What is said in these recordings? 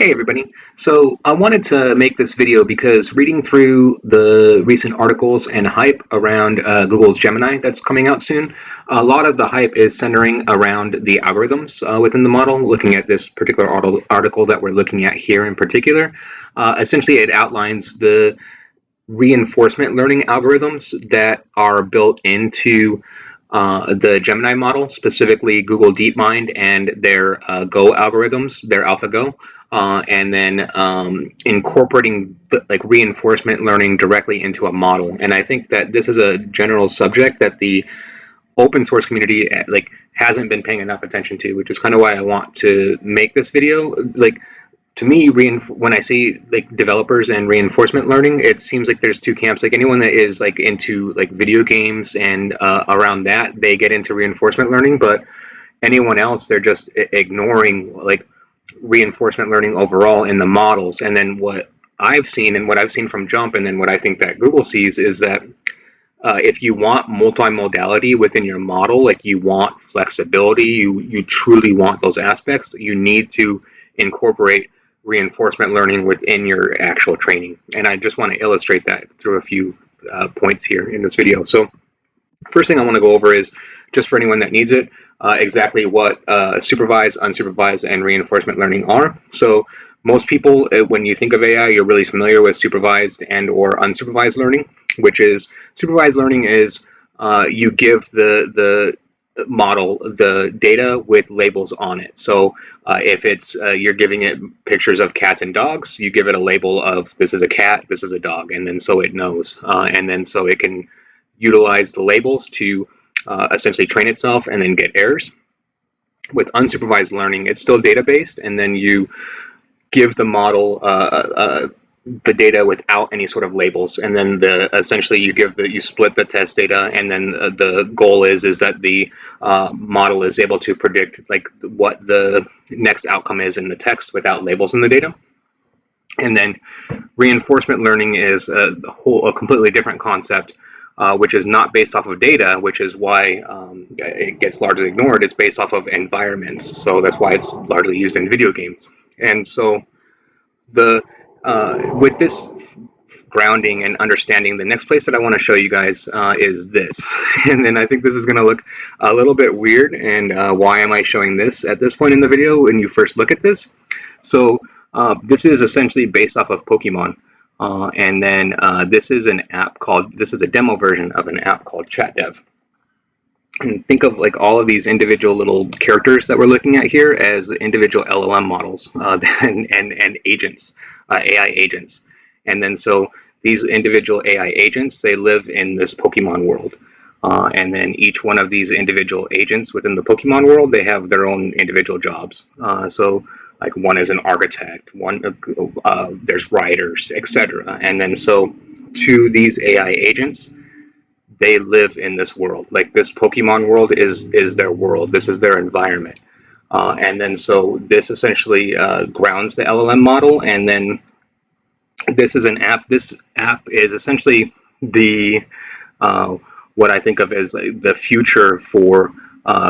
Hey everybody. So I wanted to make this video because reading through the recent articles and hype around Google's Gemini that's coming out soon, a lot of the hype is centering around the algorithms within the model. Looking at this particular article that we're looking at here in particular, essentially it outlines the reinforcement learning algorithms that are built into the Gemini model, specifically Google DeepMind and their Go algorithms, their AlphaGo, and then incorporating like reinforcement learning directly into a model. And I think that this is a general subject that the open source community hasn't been paying enough attention to, which is kind of why I want to make this video. To me, when I see like developers and reinforcement learning, it seems like there's two camps. Like anyone that is like into like video games and around that, they get into reinforcement learning. But anyone else, they're just ignoring like reinforcement learning overall in the models. And then what I've seen and what I've seen from Jump, and then what I think that Google sees is that if you want multimodality within your model, like you want flexibility, you truly want those aspects, you need to incorporate reinforcement learning within your actual training. And I just want to illustrate that through a few points here in this video. So first thing I want to go over is, just for anyone that needs it, exactly what supervised, unsupervised, and reinforcement learning are. So most people, when you think of AI, you're really familiar with supervised and or unsupervised learning, which is supervised learning is you give the model the data with labels on it. So if it's you're giving it pictures of cats and dogs, you give it a label of this is a cat, this is a dog, and then so it knows, and then so it can utilize the labels to essentially train itself and then get errors. With unsupervised learning, it's still data-based, and then you give the model the data without any sort of labels, and then essentially you split the test data, and then the goal is that the model is able to predict like what the next outcome is in the text without labels in the data. And then reinforcement learning is a completely different concept, which is not based off of data, which is why it gets largely ignored. It's based off of environments, so that's why it's largely used in video games. And so with this grounding and understanding, the next place that I want to show you guys is this. And then I think this is going to look a little bit weird, and why am I showing this at this point in the video when you first look at this? So this is essentially based off of Pokemon. And then this is a demo version of an app called ChatDev. And think of like all of these individual little characters that we're looking at here as individual LLM models and agents, AI agents. And then so these individual AI agents, they live in this Pokemon world. And then each one of these individual agents within the Pokemon world, they have their own individual jobs. So like one is an architect, there's writers, etc. And then so to these AI agents, they live in this world. Like this Pokemon world is their world. This is their environment. And then so this essentially grounds the LLM model. And then this is an app. This app is essentially the what I think of as the future for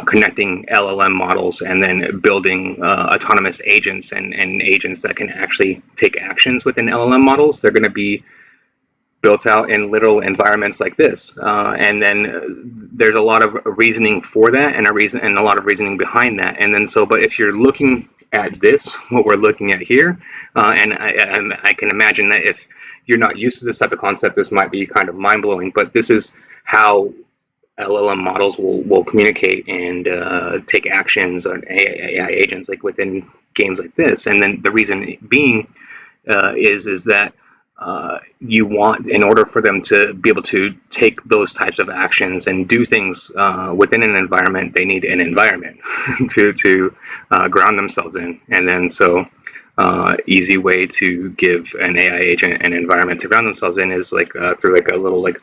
connecting LLM models and then building autonomous agents and agents that can actually take actions within LLM models. They're going to be built out in literal environments like this, and then there's a lot of reasoning for that, and a lot of reasoning behind that. And then so, but if you're looking at this, what we're looking at here, and I can imagine that if you're not used to this type of concept, this might be kind of mind-blowing, but this is how LLM models will communicate and take actions on AI agents like within games like this. And then the reason being is that you want, in order for them to be able to take those types of actions and do things within an environment, they need an environment to ground themselves in. And then so easy way to give an AI agent an environment to ground themselves in is like through like a little like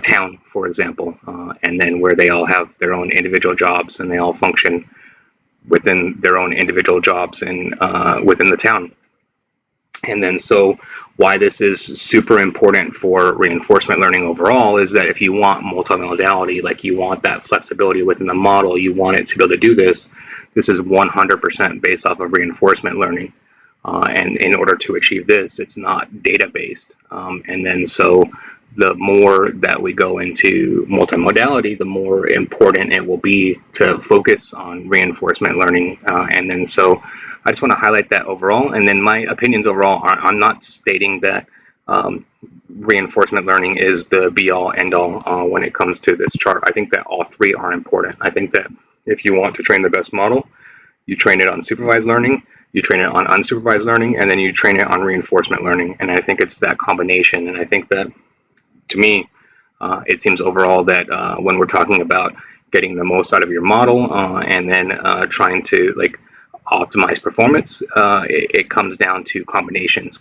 town, for example, and then where they all have their own individual jobs and they all function within their own individual jobs and within the town. And then so why this is super important for reinforcement learning overall is that if you want multimodality, like you want that flexibility within the model, you want it to be able to do this, this is 100% based off of reinforcement learning. And in order to achieve this, it's not data-based. And then so the more that we go into multimodality, the more important it will be to focus on reinforcement learning. And then so I just want to highlight that overall. And then my opinions overall are, I'm not stating that reinforcement learning is the be-all, end-all when it comes to this chart. I think that all three are important. I think that if you want to train the best model, you train it on supervised learning, you train it on unsupervised learning, and then you train it on reinforcement learning. And I think it's that combination. And I think that, to me, it seems overall that when we're talking about getting the most out of your model and then trying to optimize performance, it comes down to combinations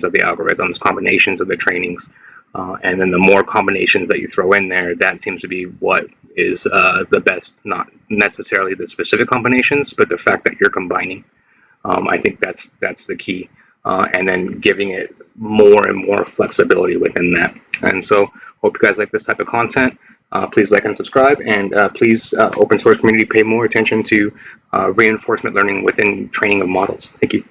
of the algorithms, combinations of the trainings. And then the more combinations that you throw in there, that seems to be what is the best, not necessarily the specific combinations, but the fact that you're combining. I think that's the key. And then giving it more and more flexibility within that. And so hope you guys like this type of content. Please like and subscribe, and please, open source community, pay more attention to reinforcement learning within training of models. Thank you.